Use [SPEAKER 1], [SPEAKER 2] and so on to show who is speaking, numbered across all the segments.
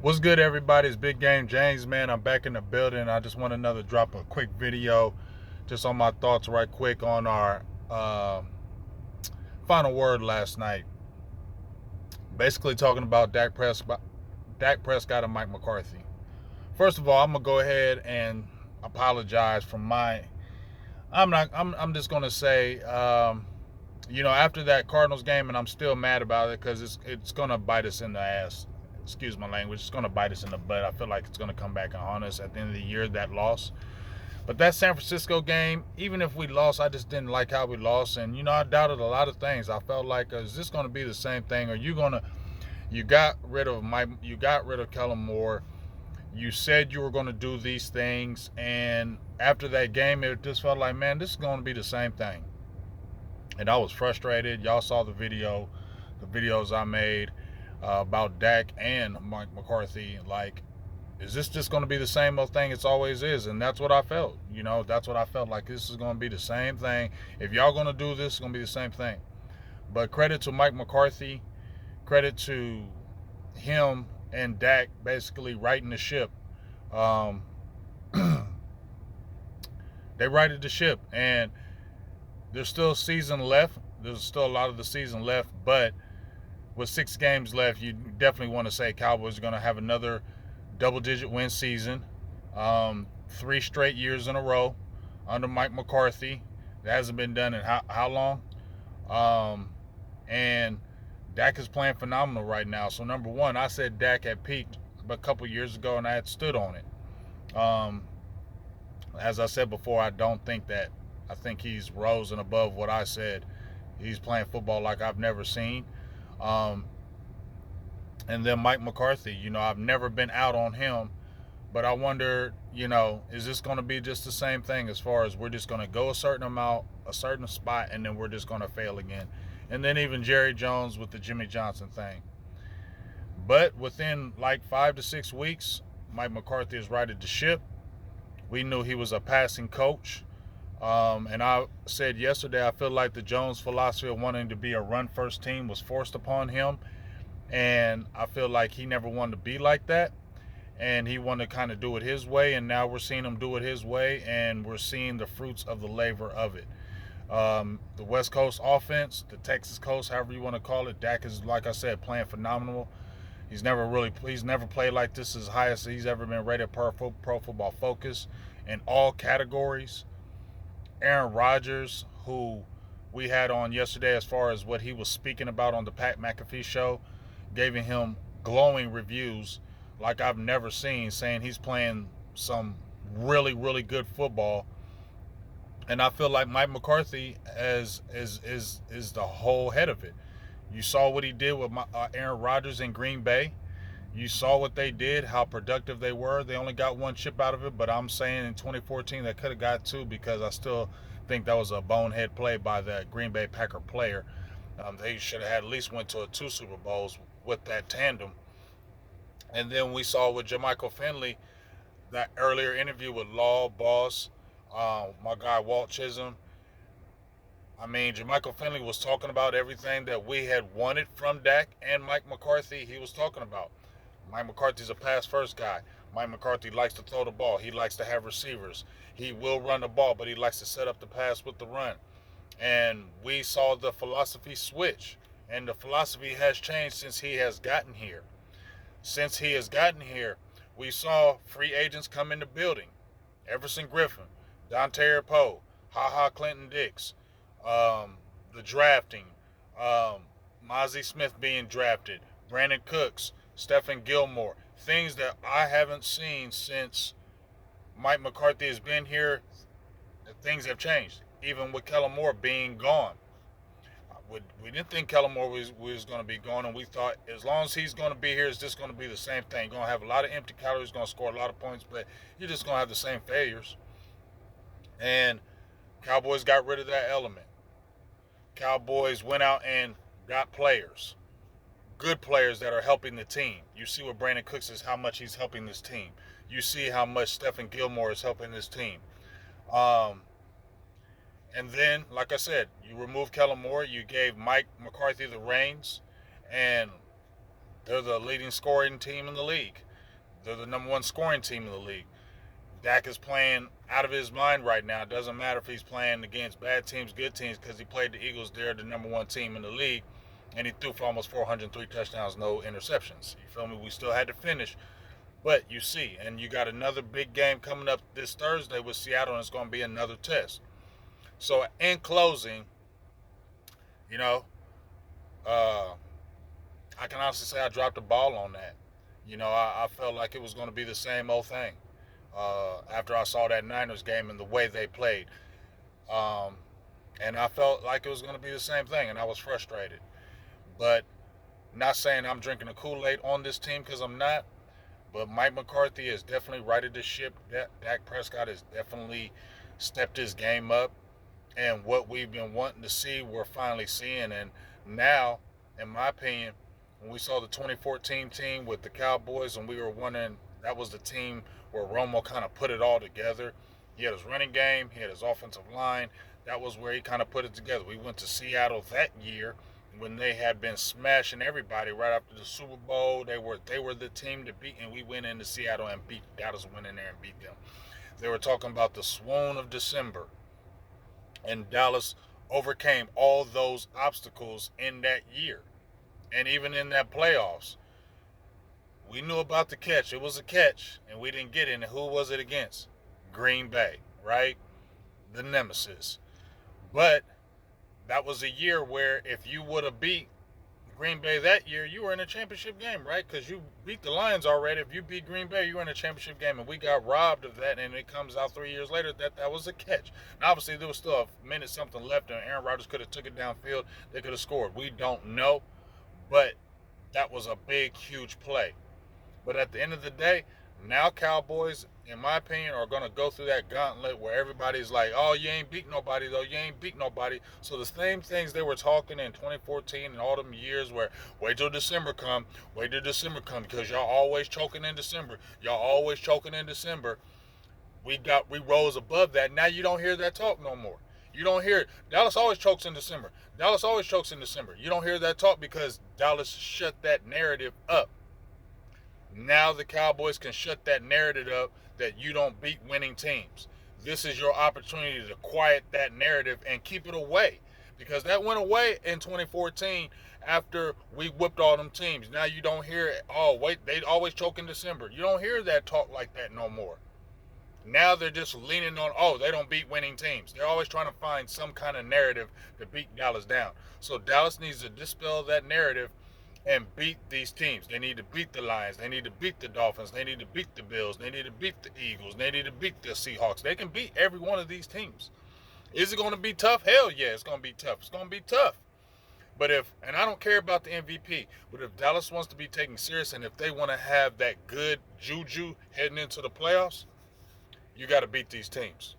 [SPEAKER 1] What's good, everybody? It's Big Game James, man. I'm back in the building. I just want another drop a quick video just on my thoughts right quick on our final word last night. Basically talking about Dak Prescott and Mike McCarthy. First of all, I'm gonna go ahead and apologize for I'm just gonna say, after that Cardinals game, and I'm still mad about it because it's gonna bite us in the ass. Excuse my language. It's gonna bite us in the butt. I feel like it's gonna come back and haunt us at the end of the year. That loss, but that San Francisco game, even if we lost, I just didn't like how we lost, and I doubted a lot of things. I felt like, is this gonna be the same thing? Are you gonna? You got rid of You got rid of Kellen Moore. You said you were going to do these things, and after that game, it just felt like, man, this is going to be the same thing. And I was frustrated. Y'all saw the videos I made about Dak and Mike McCarthy. Like, is this just going to be the same old thing it's always is? And that's what I felt. That's what I felt like. This is going to be the same thing. If y'all going to do this, it's going to be the same thing. But credit to Mike McCarthy, credit to him and Dak basically righting the ship. They righted the ship, and there's still season left. There's still a lot of the season left, but with 6 games left, you definitely want to say Cowboys are going to have another double-digit win season. 3 straight years in a row under Mike McCarthy. That hasn't been done in how long? And Dak is playing phenomenal right now. So number one, I said Dak had peaked a couple years ago, and I had stood on it. As I said before, I think he's risen above what I said. He's playing football like I've never seen. And then Mike McCarthy, I've never been out on him, but I wonder, is this going to be just the same thing as far as we're just going to go a certain amount, a certain spot, and then we're just going to fail again? And then even Jerry Jones with the Jimmy Johnson thing. But within like 5 to 6 weeks, Mike McCarthy has righted the ship. We knew he was a passing coach. And I said yesterday, I feel like the Jones philosophy of wanting to be a run-first team was forced upon him. And I feel like he never wanted to be like that. And he wanted to kind of do it his way. And now we're seeing him do it his way. And we're seeing the fruits of the labor of it. The West Coast offense, the Texas Coast, however you want to call it, Dak is, like I said, playing phenomenal. He's never played like this as high as he's ever been rated per Pro Football Focus in all categories. Aaron Rodgers, who we had on yesterday as far as what he was speaking about on the Pat McAfee show, giving him glowing reviews like I've never seen, saying he's playing some really, really good football. And I feel like Mike McCarthy is the whole head of it. You saw what he did with Aaron Rodgers in Green Bay. You saw what they did, how productive they were. They only got 1 chip out of it, but I'm saying in 2014 they could have got 2 because I still think that was a bonehead play by the Green Bay Packer player. They should have at least went to 2 Super Bowls with that tandem. And then we saw with Jermichael Finley, that earlier interview with Law Boss, my guy Walt Chisholm. I mean, Jermichael Finley was talking about everything that we had wanted from Dak and Mike McCarthy. He was talking about Mike McCarthy's a pass-first guy. Mike McCarthy likes to throw the ball. He likes to have receivers. He will run the ball, but he likes to set up the pass with the run. And we saw the philosophy switch. And the philosophy has changed since he has gotten here. Since he has gotten here, we saw free agents come in the building. Everson Griffin, Dontae Poe, HaHa Clinton Dix, the drafting, Mozzie Smith being drafted, Brandon Cooks, Stephen Gilmore, things that I haven't seen since Mike McCarthy has been here. Things have changed, even with Kellen Moore being gone. We didn't think Kellen Moore was going to be gone, and we thought as long as he's going to be here, it's just going to be the same thing. Going to have a lot of empty calories, going to score a lot of points, but you're just going to have the same failures. And Cowboys got rid of that element. Cowboys went out and got players, good players that are helping the team. You see what Brandon Cooks is, how much he's helping this team. You see how much Stephen Gilmore is helping this team. And then, like I said, you remove Kellen Moore, you gave Mike McCarthy the reins, and they're the leading scoring team in the league. They're the number one scoring team in the league. Dak is playing out of his mind right now. It doesn't matter if he's playing against bad teams, good teams, because he played the Eagles. They're the number one team in the league, and he threw for almost 403 touchdowns, no interceptions. You feel me? We still had to finish, but you see, and you got another big game coming up this Thursday with Seattle, and it's going to be another test. So in closing, you know, I can honestly say I dropped the ball on that. I felt like it was going to be the same old thing after I saw that Niners game and the way they played. Um, and I felt like it was going to be the same thing, and I was frustrated. But not saying I'm drinking the Kool-Aid on this team, because I'm not. But Mike McCarthy has definitely righted the ship. Dak Prescott has definitely stepped his game up. And what we've been wanting to see, we're finally seeing. And now, in my opinion, when we saw the 2014 team with the Cowboys, and we were wondering, that was the team where Romo kind of put it all together. He had his running game, he had his offensive line. That was where he kind of put it together. We went to Seattle that year when they had been smashing everybody right after the Super Bowl. They were the team to beat, and we went into Seattle and beat Dallas, went in there and beat them. They were talking about the swoon of December, and Dallas overcame all those obstacles in that year. And even in that playoffs, we knew about the catch. It was a catch, and we didn't get it. And who was it against? Green Bay, right? The nemesis. But that was a year where if you would have beat Green Bay that year, you were in a championship game, right? Because you beat the Lions already. If you beat Green Bay, you were in a championship game, and we got robbed of that, and it comes out 3 years later that was a catch. Now, obviously, there was still a minute something left, and Aaron Rodgers could have took it downfield. They could have scored. We don't know, but that was a big, huge play. But at the end of the day, now Cowboys, in my opinion, are going to go through that gauntlet where everybody's like, oh, you ain't beat nobody, though. You ain't beat nobody. So the same things they were talking in 2014 and all them years where wait till December come, because y'all always choking in December. Y'all always choking in December. We rose above that. Now you don't hear that talk no more. You don't hear it. Dallas always chokes in December. Dallas always chokes in December. You don't hear that talk because Dallas shut that narrative up. Now the Cowboys can shut that narrative up that you don't beat winning teams. This is your opportunity to quiet that narrative and keep it away, because that went away in 2014 after we whipped all them teams. Now you don't hear it. Oh, wait, they always choke in December. You don't hear that talk like that no more. Now they're just leaning on, oh, they don't beat winning teams. They're always trying to find some kind of narrative to beat Dallas down. So Dallas needs to dispel that narrative and beat these teams. They need to beat the Lions. They need to beat the Dolphins. They need to beat the Bills. They need to beat the Eagles. They need to beat the Seahawks. They can beat every one of these teams. Is it going to be tough? Hell yeah, it's going to be tough. It's going to be tough. But and I don't care about the MVP, but if Dallas wants to be taken serious and if they want to have that good juju heading into the playoffs, you got to beat these teams.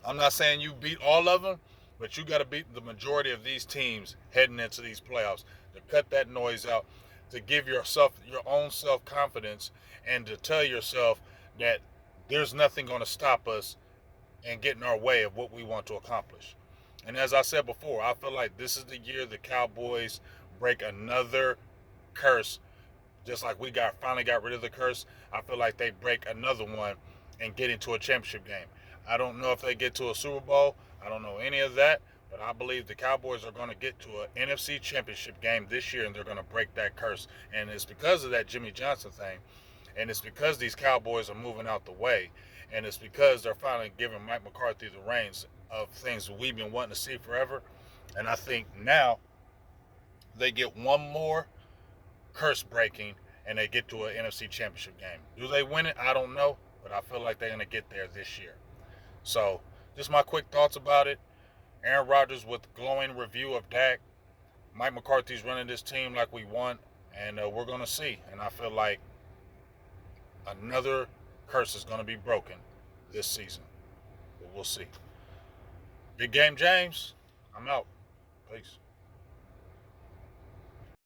[SPEAKER 1] I'm not saying you beat all of them, but you got to beat the majority of these teams heading into these playoffs to cut that noise out, to give yourself your own self-confidence, and to tell yourself that there's nothing going to stop us and get in our way of what we want to accomplish. And as I said before, I feel like this is the year the Cowboys break another curse. Just like we finally got rid of the curse, I feel like they break another one and get into a championship game. I don't know if they get to a Super Bowl. I don't know any of that. But I believe the Cowboys are going to get to an NFC championship game this year, and they're going to break that curse. And it's because of that Jimmy Johnson thing. And it's because these Cowboys are moving out the way. And it's because they're finally giving Mike McCarthy the reins of things we've been wanting to see forever. And I think now they get one more curse breaking and they get to an NFC championship game. Do they win it? I don't know. But I feel like they're going to get there this year. So just my quick thoughts about it. Aaron Rodgers with glowing review of Dak. Mike McCarthy's running this team like we want, and we're going to see. And I feel like another curse is going to be broken this season. But we'll see. Big game, James. I'm out. Peace.